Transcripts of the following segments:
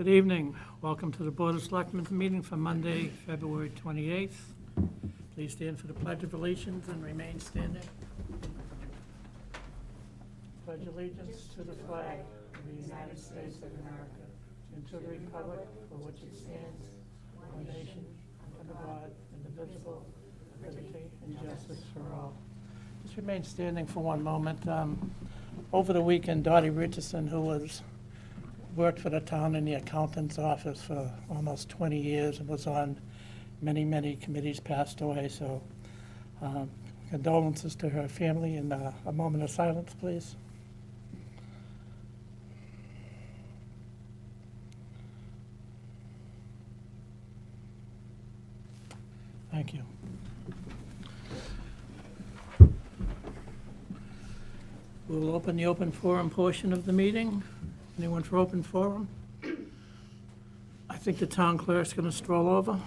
Good evening. Welcome to the Board of Selectmen's meeting for Monday, February 28th. Please stand for the Pledge of Allegiance and remain standing. Pledge allegiance to the flag of the United States of America and to the republic for which it stands, one nation, under God, indivisible, with liberty and justice for all. Just remain standing for one moment. Over the weekend, Dottie Richardson, who worked for the town in the accountant's office for almost 20 years and was on many, many committees, passed away. So condolences to her family, and a moment of silence, please. Thank you. We'll open the open forum portion of the meeting. Anyone for open forum? I think the town clerk's going to stroll over.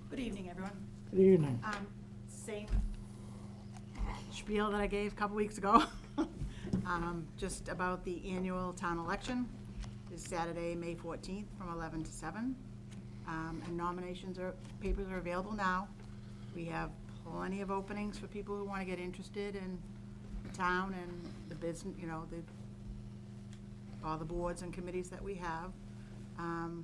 Good evening, everyone. Good evening. Same spiel that I gave a couple weeks ago, just about the annual town election. Is Saturday, May 14th, from 11 to 7. And papers are available now. We have plenty of openings for people who want to get interested in the town and the business, all the boards and committees that we have.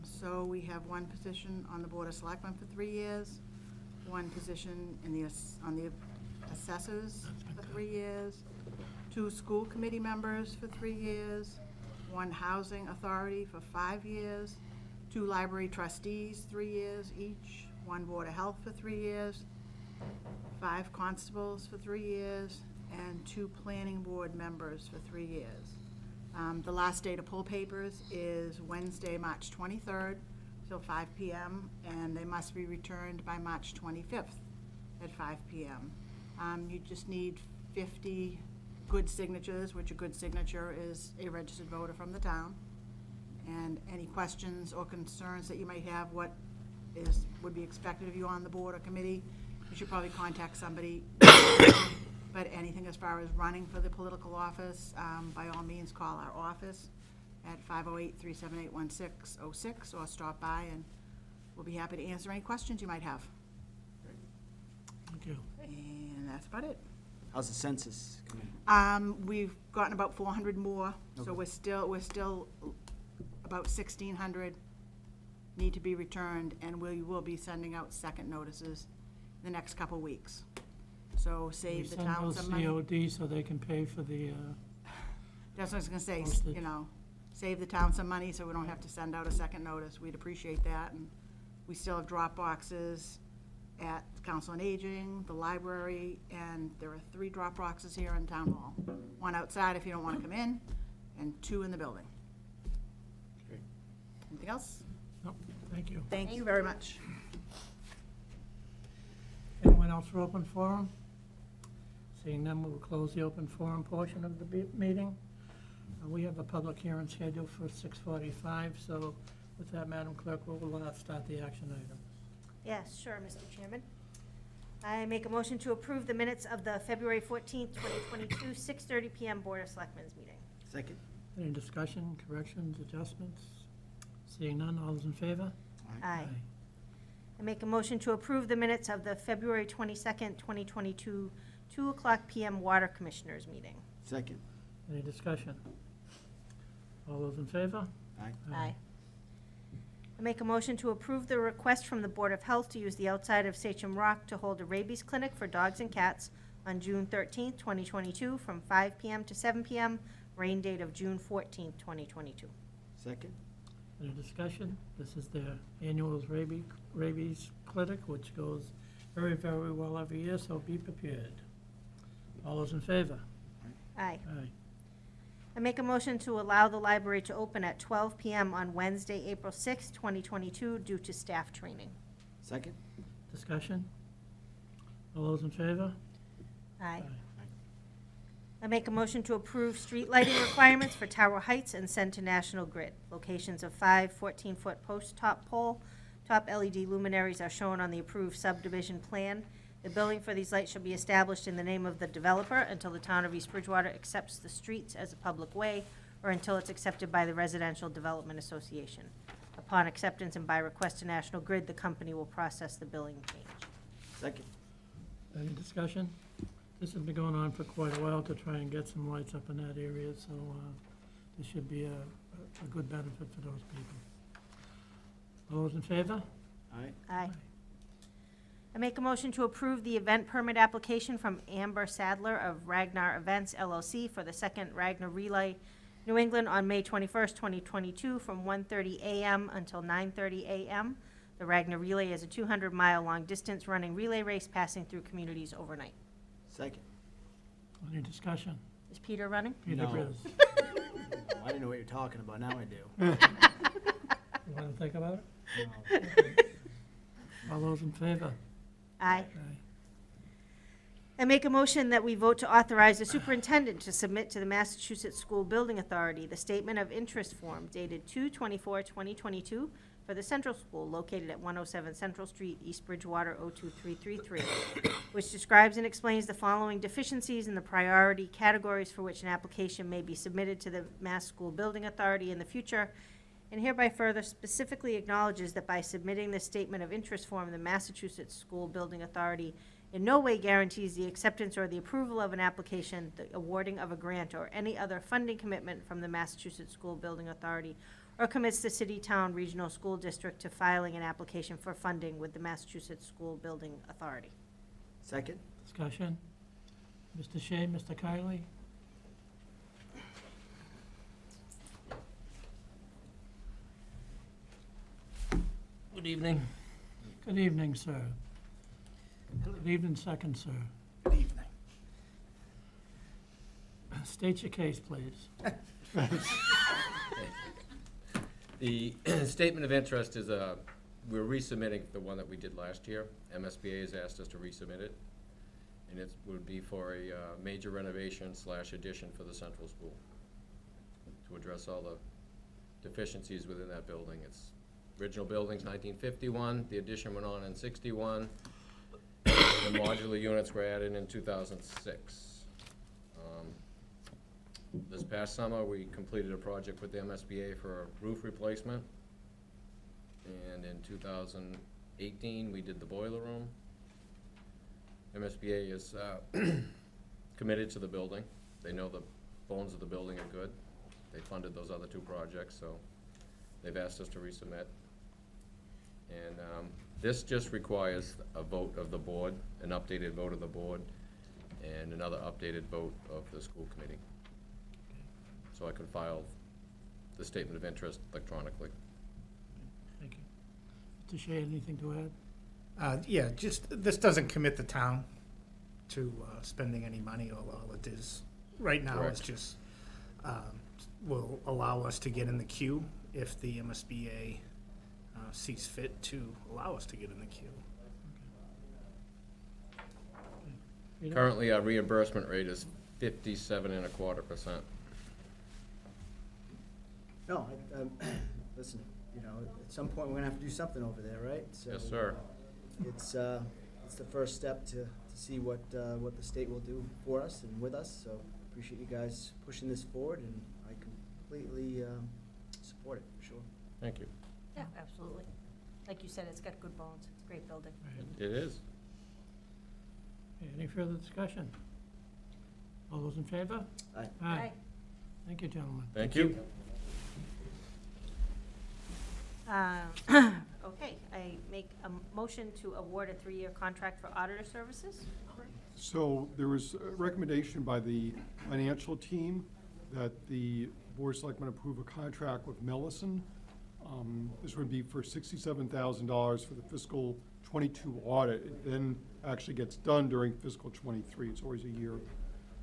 So we have one position on the Board of Selectmen for 3 years, one position on the assessors for 3 years, 2 school committee members for 3 years, 1 housing authority for 5 years, 2 library trustees, 3 years each, 1 board of health for 3 years, 5 constables for 3 years, and 2 planning board members for 3 years. The last day to pull papers is Wednesday, March 23rd, till 5 p.m., and they must be returned by March 25th at 5 p.m. You just need 50 good signatures, which a good signature is a registered voter from the town. And any questions or concerns that you might have, would be expected of you on the board or committee, you should probably contact somebody. But anything as far as running for the political office, by all means, call our office at 508-378-1606 or stop by, and we'll be happy to answer any questions you might have. Thank you. And that's about it. How's the census coming? We've gotten about 400 more, so Okay. we're still about 1,600 need to be returned, and we will be sending out second notices the next couple weeks. So save the town some money. COD so they can pay for the, That's what I was gonna say, Postage. Save the town some money so we don't have to send out a second notice. We'd appreciate that. And we still have drop boxes at Council on Aging, the library, and there are 3 drop boxes here in Town Hall. 1 outside if you don't wanna come in, and 2 in the building. Great. Anything else? no, thank you. Thank you very much. Anyone else for open forum? Seeing none, we'll close the open forum portion of the meeting. We have a public hearing scheduled for 6:45, so with that, Madam Clerk, we'll start the action item. Yes, sure, Mr. Chairman. I make a motion to approve the minutes of the February 14th, 2022, 6:30 PM Board of Selectmen's meeting. Second? Any discussion, corrections, adjustments? Seeing none, all those in favor? Aye. I make a motion to approve the minutes of the February 22nd, 2022, 2 o'clock PM Water Commissioners meeting. Second? Any discussion? All those in favor? Aye. Aye. I make a motion to approve the request from the Board of Health to use the outside of Sachem Rock to hold a rabies clinic for dogs and cats on June 13th, 2022, from 5 PM to 7 PM, rain date of June 14th, 2022. Second? Any discussion? This is their annual rabies clinic, which goes very, very well every year, so be prepared. All those in favor? Aye. Aye. I make a motion to allow the library to open at 12 PM on Wednesday, April 6th, 2022, due to staff training. Second? Discussion? All those in favor? Aye. I make a motion to approve street lighting requirements for Tower Heights and Center National Grid. Locations of 5 14-foot post top LED luminaries are shown on the approved subdivision plan. The billing for these lights shall be established in the name of the developer until the town of East Bridgewater accepts the streets as a public way or until it's accepted by the Residential Development Association. Upon acceptance and by request to National Grid, the company will process the billing change. Second. Any discussion? This has been going on for quite a while to try and get some lights up in that area, so this should be a good benefit for those people. All those in favor? Aye. Aye. I make a motion to approve the event permit application from Amber Sadler of Ragnar Events LLC for the second Ragnar Relay New England on May 21st, 2022, from 1:30 a.m. until 9:30 a.m. The Ragnar Relay is a 200-mile long-distance running relay race passing through communities overnight. Second. Any discussion? Is Peter running? Peter No. Chris. I didn't know what you're talking about, now I do. You want to think about it? No. All those in favor? Aye. Aye. I make a motion that we vote to authorize the superintendent to submit to the Massachusetts School Building Authority the statement of interest form dated 2/24/2022 for the Central School located at 107 Central Street, East Bridgewater, 02333, which describes and explains the following deficiencies in the priority categories for which an application may be submitted to the Mass School Building Authority in the future, and hereby further specifically acknowledges that by submitting this statement of interest form, the Massachusetts School Building Authority in no way guarantees the acceptance or the approval of an application, the awarding of a grant, or any other funding commitment from the Massachusetts School Building Authority, or commits the city, town, regional school district to filing an application for funding with the Massachusetts School Building Authority. Second. Discussion? Mr. Shea, Mr. Kylie? Good evening. Good evening, sir. Good evening, second, sir. Good evening. State your case, please. The statement of interest is, we're resubmitting the one that we did last year. MSBA has asked us to resubmit it, and it would be for a major renovation / addition for the central school to address all the deficiencies within that building. Its original building's 1951, the addition went on in 61, and the modular units were added in 2006. This past summer, we completed a project with the MSBA for a roof replacement. And in 2018, we did the boiler room. MSBA is committed to the building. They know the bones of the building are good. They funded those other two projects, so they've asked us to resubmit. And this just requires a vote of the board, an updated vote of the board, and another updated vote of the school committee. So I can file the statement of interest electronically. Thank you. Mr. Shea, anything to add? Yeah, just, this doesn't commit the town to spending any money. All it is, right now, it's Correct. just, will allow us to get in the queue if the MSBA sees fit to allow us to get in the queue. Peter? Currently, our reimbursement rate is 57.25%. No, listen, you know, at some point, we're gonna have to do something over there, right? So, Yes, sir. It's the first step to see what the state will do for us and with us, so appreciate you guys pushing this forward, and I completely support it, for sure. Thank you. Yeah, absolutely. Like you said, it's got good bones. It's a great building. Right. It is. Okay, any further discussion? All those in favor? Aye. Aye. Thank you, gentlemen. Thank you. Okay, I make a motion to award a 3-year contract for auditor services. So there was a recommendation by the financial team that the Board of Selectmen approve a contract with Mellison. This would be for $67,000 for the fiscal '22 audit. It then actually gets done during fiscal '23. It's always a year.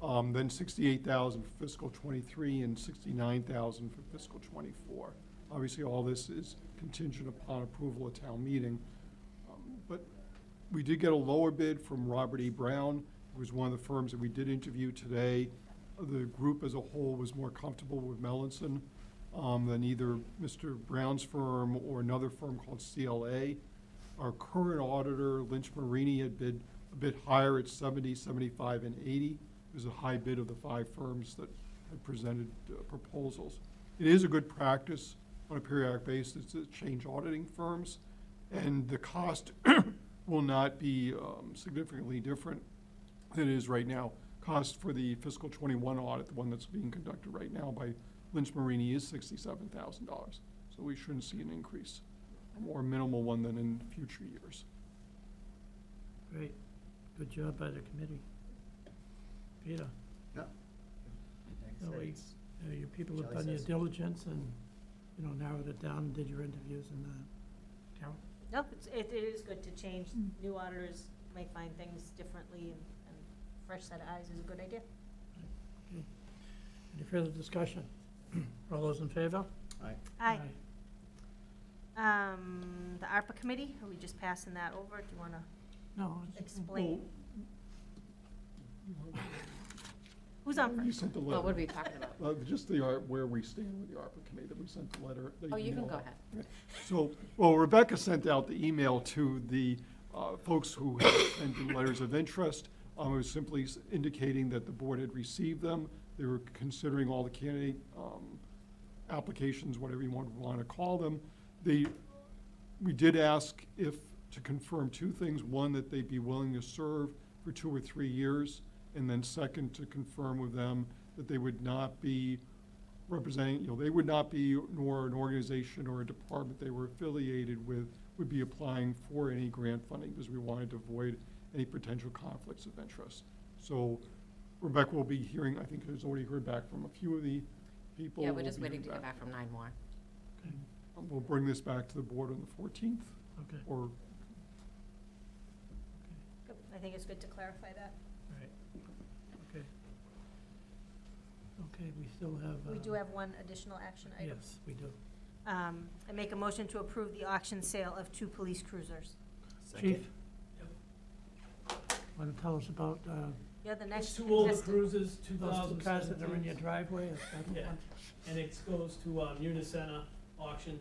Then $68,000 for fiscal '23 and $69,000 for fiscal '24. Obviously, all this is contingent upon approval at town meeting. But we did get a lower bid from Robert E. Brown, who was one of the firms that we did interview today. The group as a whole was more comfortable with Mellison than either Mr. Brown's firm or another firm called CLA. Our current auditor, Lynch Marini, had bid a bit higher at 70, 75, and 80. There's a high bid of the 5 firms that had presented proposals. It is a good practice on a periodic basis to change auditing firms, and the cost will not be significantly different than it is right now. Cost for the fiscal '21 audit, the one that's being conducted right now by Lynch Marini, is $67,000. So we shouldn't see an increase, a more minimal one than in future years. Great. Good job by the committee. Peter, No. no, Thanks. your people have Shall I done say your so? diligence and, narrowed it down, did your interviews and, Carol? No, it is good to change. New auditors may find things differently, and fresh set of eyes is a good idea. Okay. Any further discussion? All those in favor? Aye. The ARPA committee, are we just passing that over? Do you want to No. explain? Who's on You first? sent the Well, what are letter, we talking about? just where we stand with the ARPA committee, that we sent the letter. the Oh, you can email go out. ahead. So, well, Rebecca sent out the email to the folks who had sent in letters of interest. It was simply indicating that the board had received them. They were considering all the candidate applications, whatever you want to call them. We did ask to confirm 2 things. One, that they'd be willing to serve for 2 or 3 years. And then second, to confirm with them that they would not be representing, they would not be, nor an organization or a department they were affiliated with, would be applying for any grant funding, because we wanted to avoid any potential conflicts of interest. So Rebecca will be hearing, I think has already heard back from a few of the people. Yeah, we're We'll just be waiting to hearing get back from 9 more. Okay. We'll bring this back to the board on the 14th, Okay. or, Good. I think it's good to clarify that. Right. Okay. Okay, we still have. We do have one additional action item. Yes, we do. I make a motion to approve the auction sale of 2 police cruisers. Chief? Want to tell us about, You're the next It's 2 older contestant. cruisers, those 2 cars that are in your 2017, driveway? Is that the Yeah. one? and it goes to Unicenter auction,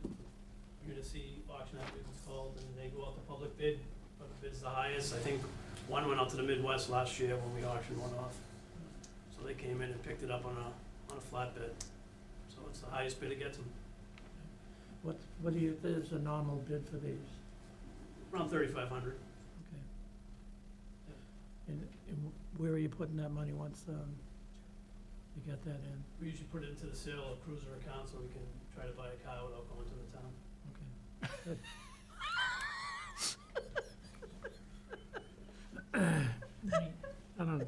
Unicy auction, I believe it's called, and they go out to public bid, but the bid's the highest. I think one went out to the Midwest last year when we auctioned one off. So they came in and picked it up on a flat bid. So it's the highest bid it gets them, What do you, there's a normal bid for these? around 3,500. Okay. And where are you putting that money once, you get that in? We usually put it into the sale of cruiser account so we can try to buy a car without going to the town. Okay. I don't know.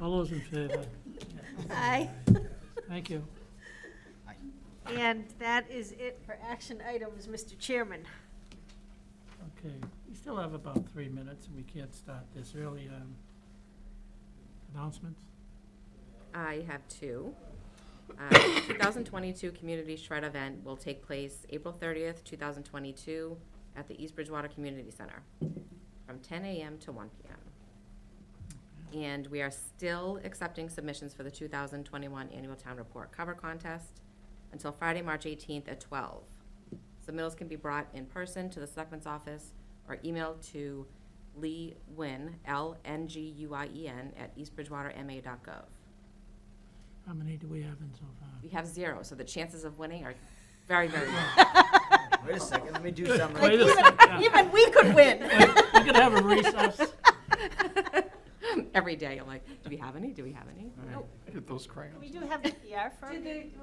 All those in favor? Aye. Thank you. And that is it for action items, Mr. Chairman. Okay, we still have about 3 minutes, and we can't start this early. Announcements? I have 2. 2022 Community Shred event will take place April 30th, 2022 at the East Bridgewater Community Center from 10 a.m. to 1 p.m. And we are still accepting submissions for the 2021 Annual Town Report Cover Contest until Friday, March 18th at 12. Submittals can be brought in person to the Selectmen's office or emailed to Lee Nguyen, LNGUIEN, at eastbridgewaterma.gov. How many do we have in so far? We have 0, so the chances of winning are very, very low. Wait a second, let me do something. Wait a second, yeah. Even we could win. We could have a recess. Every day, I'm like, do we have any? Do we have any? Nope. Get those crayons. We do have the PR firm. Did they- do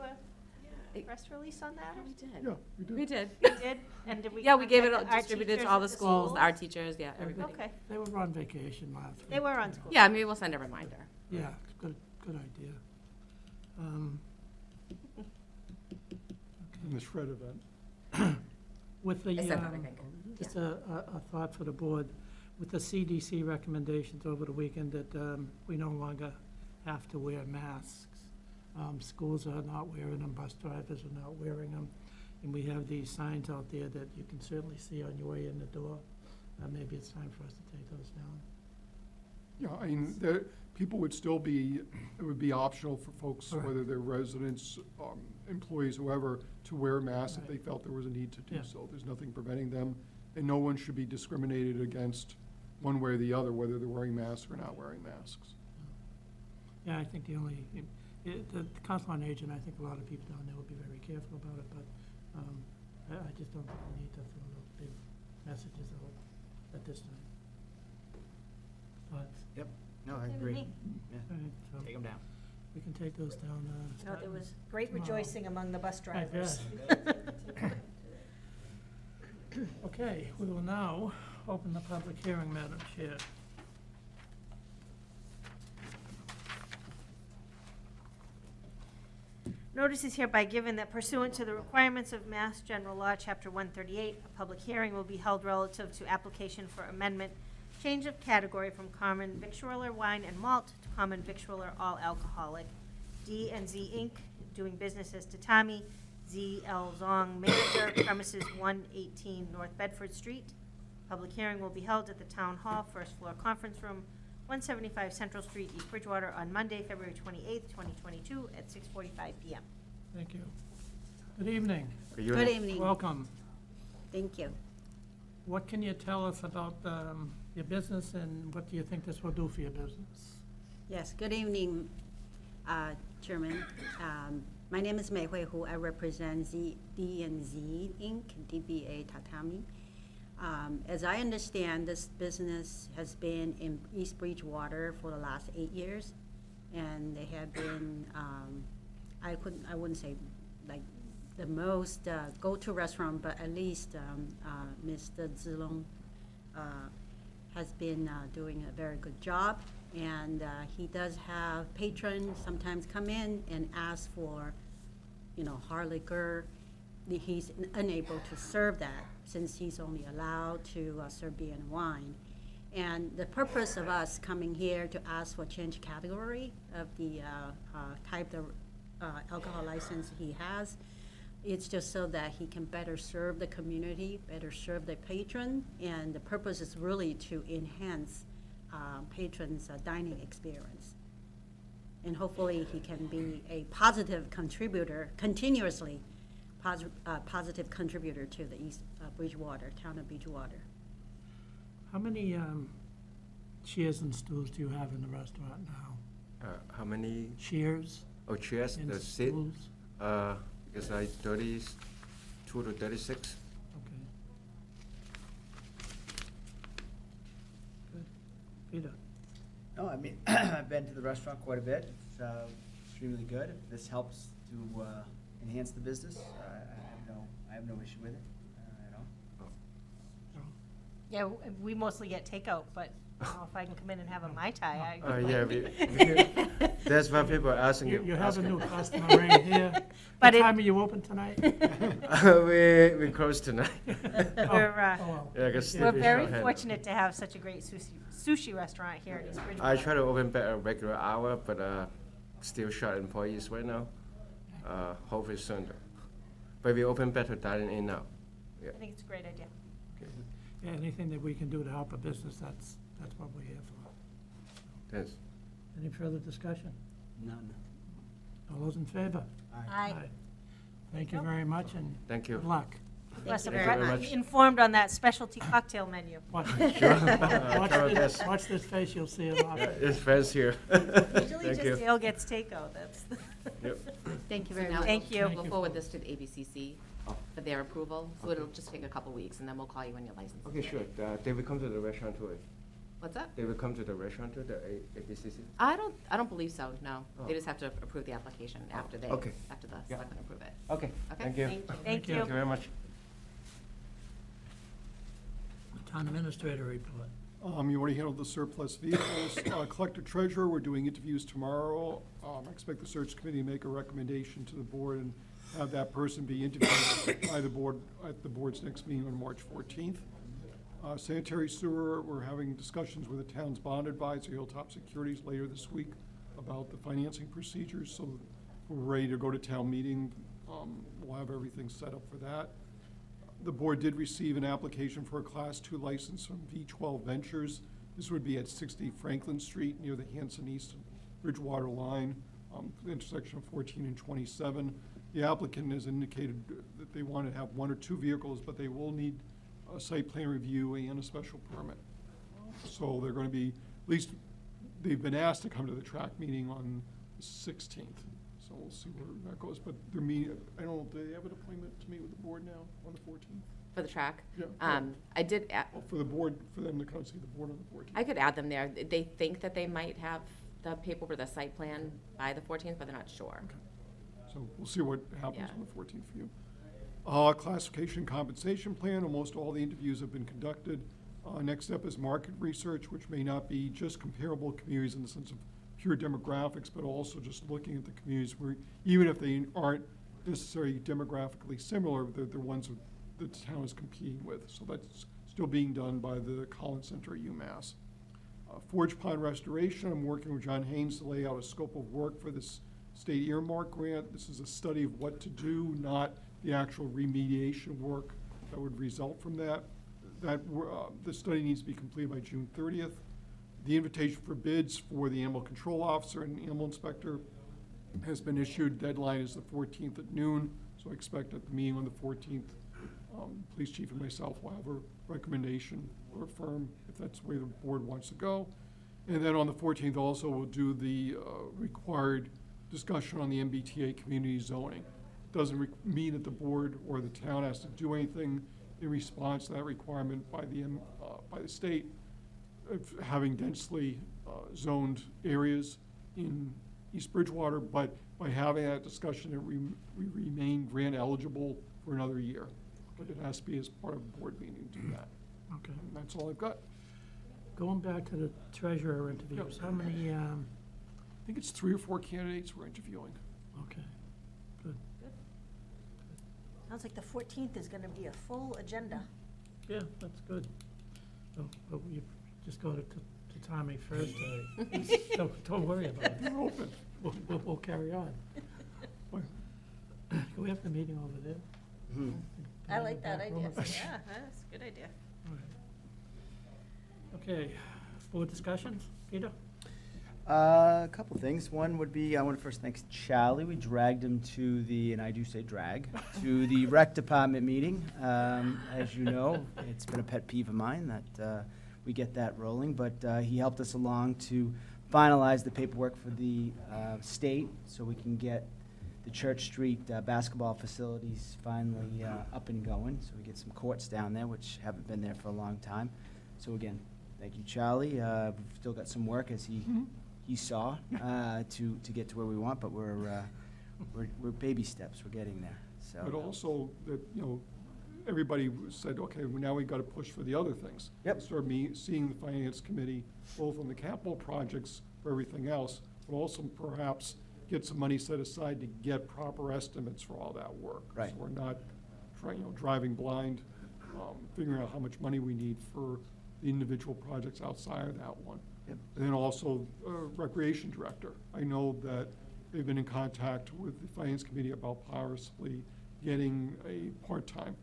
a press release on that? We did. Yeah, we do. We did. We did? And did we? Yeah, we gave it, contact our distributed teachers to all at the schools, our teachers, yeah, Okay. everybody. Okay, They were on vacation last week. they were on school. Yeah, maybe we'll send a reminder. Yeah, it's good idea. In the shred event. With the, I said that, I think. just a thought for the board, with the CDC recommendations over the weekend that we no longer have to wear masks. Schools are not wearing them, bus drivers are not wearing them, and we have these signs out there that you can certainly see on your way in the door. Maybe it's time for us to take those down. Yeah, I mean, people would still be, it would be optional for folks, Right. whether they're residents, employees, whoever, to wear masks if Right. they felt there was a need to do Yeah. so. There's nothing preventing them, and no one should be discriminated against one way or the other, whether they're wearing masks or not wearing masks. Yeah, I think the only, the council on aging, I think a lot of people down there will be very careful about it, but I just don't think we need to throw those big messages out at this time. Thoughts? Yep, no, I Okay with agree. me. Yeah, All right, so take them down. we can take those down. No, there starting was great tomorrow. rejoicing among the bus I drivers. bet. Okay, we will now open the public hearing, Madam Chair. Notice is hereby given that pursuant to the requirements of Mass General Law, Chapter 138, a public hearing will be held relative to application for amendment, change of category from common victualler wine and malt to common victualler all alcoholic. D&Z Inc., doing business as Tatami, Z.L. Zong, manager, premises 118 North Bedford Street. Public hearing will be held at the Town Hall, first floor conference room, 175 Central Street, East Bridgewater, on Monday, February 28th, 2022, at 6:45 PM. Thank you. Good evening. Good evening. Welcome. Thank you. What can you tell us about your business, and what do you think this will do for your business? Yes, good evening, Chairman. My name is Mei Hui Hu. I represent D&Z Inc., DBA Tatami. As I understand, this business has been in East Bridgewater for the last 8 years, and they have been, I wouldn't say like the most go-to restaurant, but at least Mr. Zilong has been doing a very good job, and he does have patrons sometimes come in and ask for, hard liquor. He's unable to serve that since he's only allowed to serve beer and wine. And the purpose of us coming here to ask for change category of the type of alcohol license he has, it's just so that he can better serve the community, better serve the patron, and the purpose is really to enhance patrons' dining experience. And hopefully he can be a positive contributor, continuously positive contributor to the East Bridgewater, town of Bridgewater. How many chairs and stools do you have in the restaurant now? How many? Chairs Chairs, and the seat, stools? it's like 32 to 36. Okay. Good. Peter? No, I mean, I've been to the restaurant quite a bit. It's extremely good. If this helps to enhance the business, I have no issue with it at all. Yeah, we mostly get takeout, but if I can come in and have a Mai Tai, That's why people are asking You you. have a new customer right here. But What it- time are you open tonight? We close tonight. We're, Oh, well. Yeah, I guess we're Steve is very shorthanded. fortunate to have such a great sushi restaurant here in East I Bridgewater. try to open back a regular hour, but still short employees right now. Hopefully soon. But we open better dining in now. I think it's a great idea. Yeah, anything that we can do to help a business, that's what we're here for. Thanks. Any further discussion? None. All those in favor? Aye. Thank you very much, and Thank you. good luck. Plus, you very much. informed on that specialty cocktail menu. Watch Sure. Try our best. watch this face, you'll see a lot. It's friends here. Usually Thank just you. Dale gets takeout, that's. Yep. Thank you So very now much. Thank you. Thank We'll you. forward this to the ABCC for their approval, so it'll just take a couple weeks, and then we'll call you when your license is. Okay, sure. They will come to the restaurant too. What's that? They will come to the restaurant too, the ABCC. I don't believe so, no. They Oh. just have to approve the application after the okay. Yeah. selectmen approve it. Okay, Okay, thank you. thank you. Thank Thank you. Thank you very much. Town administrator report. You already handled the surplus vehicles. Collector treasurer, we're doing interviews tomorrow. I expect the search committee to make a recommendation to the board and have that person be interviewed by the board at the board's next meeting on March 14th. Sanitary sewer, we're having discussions with the town's bond advisor, Hilltop Securities, later this week about the financing procedures, so we're ready to go to town meeting. We'll have everything set up for that. The board did receive an application for a Class 2 license from V12 Ventures. This would be at 60 Franklin Street near the Hanson East Bridgewater line, the intersection of 14 and 27. The applicant has indicated that they want to have 1 or 2 vehicles, but they will need a site plan review and a special permit. So they're going to be, at least, they've been asked to come to the track meeting on the 16th. So we'll see where that goes. But they're meeting, I don't know, do they have an appointment to meet with the board now on the 14th? For the track? Yeah. I did, Well, for the board, for them to come see the board on the 14th. I could add them there. They think that they might have the paperwork, the site plan by the 14th, but they're not sure. Okay. So we'll see what happens Yeah. on the 14th for you. Classification compensation plan, almost all the interviews have been conducted. Next step is market research, which may not be just comparable communities in the sense of pure demographics, but also just looking at the communities where, even if they aren't necessarily demographically similar, they're the ones that the town is competing with. So that's still being done by the Collins Center at UMass. Forge Pond Restoration, I'm working with John Haynes to lay out a scope of work for this state earmark grant. This is a study of what to do, not the actual remediation work that would result from that. The study needs to be completed by June 30th. The invitation for bids for the animal control officer and animal inspector has been issued. Deadline is the 14th at noon, so I expect at the meeting on the 14th, police chief and myself will have a recommendation or affirm if that's the way the board wants to go. And then on the 14th also, we'll do the required discussion on the MBTA community zoning. Doesn't mean that the board or the town has to do anything in response to that requirement by the state of having densely zoned areas in East Bridgewater, but by having that discussion, we remain grant eligible for another year. But it has to be as part of a board meeting to do that. Okay. And that's all I've got. Going back to the treasurer interviews, how many, I think it's 3 or 4 candidates we're interviewing. okay, good. Sounds like the 14th is gonna be a full agenda. Yeah, that's good. So, but you just go to Tommy first, don't worry about it. You're open. We'll carry on. Well, Can we have the meeting over there? Mhm. I like that Back room? idea. Yeah, that's a good idea. All right. Okay, board discussions, Peter? A couple things. One would be, I want to first thank Charlie. We dragged him to the, and I do say drag, to the rec department meeting. As you know, it's been a pet peeve of mine that we get that rolling, but he helped us along to finalize the paperwork for the state so we can get the Church Street basketball facilities finally up and going. So we get some courts down there, which haven't been there for a long time. So again, thank you, Charlie. We've still got some work, as he saw, to get to where we want, but we're baby steps. We're getting there. So. But also that, everybody said, okay, well, now we've got to push for the other things. Yep. Start seeing the finance committee, both on the capital projects for everything else, but also perhaps get some money set aside to get proper estimates for all that work. Right. So we're not driving blind, figuring out how much money we need for the individual projects outside of that one. Yep. And then also, recreation director. I know that they've been in contact with the finance committee about possibly getting a part-time.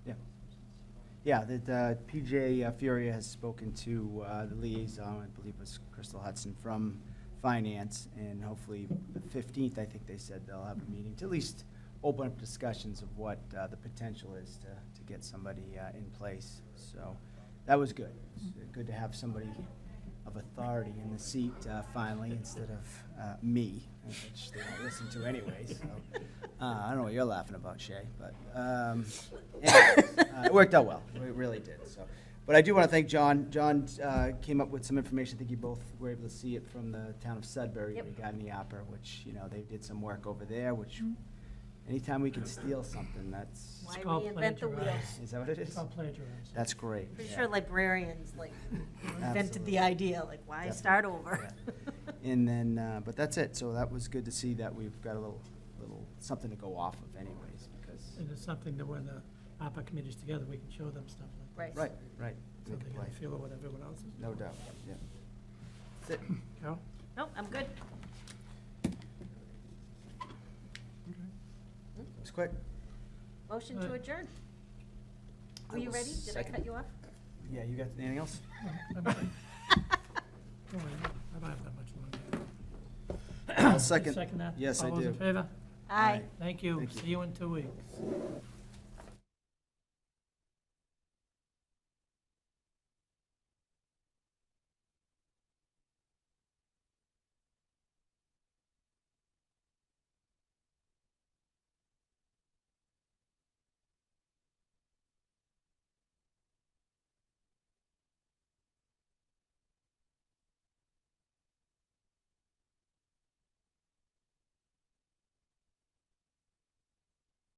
Yeah. Yeah, that PJ Furia has spoken to the liaison, I believe it was Crystal Hudson from Finance, and hopefully the 15th, I think they said they'll have a meeting to at least open up discussions of what the potential is to get somebody in place. So that was good. It's good to have somebody of authority in the seat finally, instead of me, which they don't listen to anyway. So I don't know what you're laughing about, Shay, but anyways, it worked out well. It really did. So, but I do want to thank John. John came up with some information. I think you both were able to see it from the town of Sudbury Yep. regarding the opera, which they did some work over there. Which anytime we can steal something, that's Why called reinvent the wheel? plagiarize. is that what it It's is? called plagiarism. That's great. Pretty yeah. sure librarians invented Absolutely. the idea, why Yeah. start over? And then, but that's it. So that was good to see that we've got a little something to go off of, anyways. Because And it's something that when the APA committee's together, we can show them stuff like Right. right. that. So Make they it get a play. feel of what everyone else is doing. No doubt. Yeah. That's it. Carol? No, I'm good. It was quick. Motion to Right. adjourn. I Were you will ready? Did I second. cut you off? Yeah. You got anything else? I'm good. Don't worry, I don't have that much longer. I'll You second. Second that? Yes, I All those in do. favor? Aye. Thank you. Thank you. See you in 2 weeks.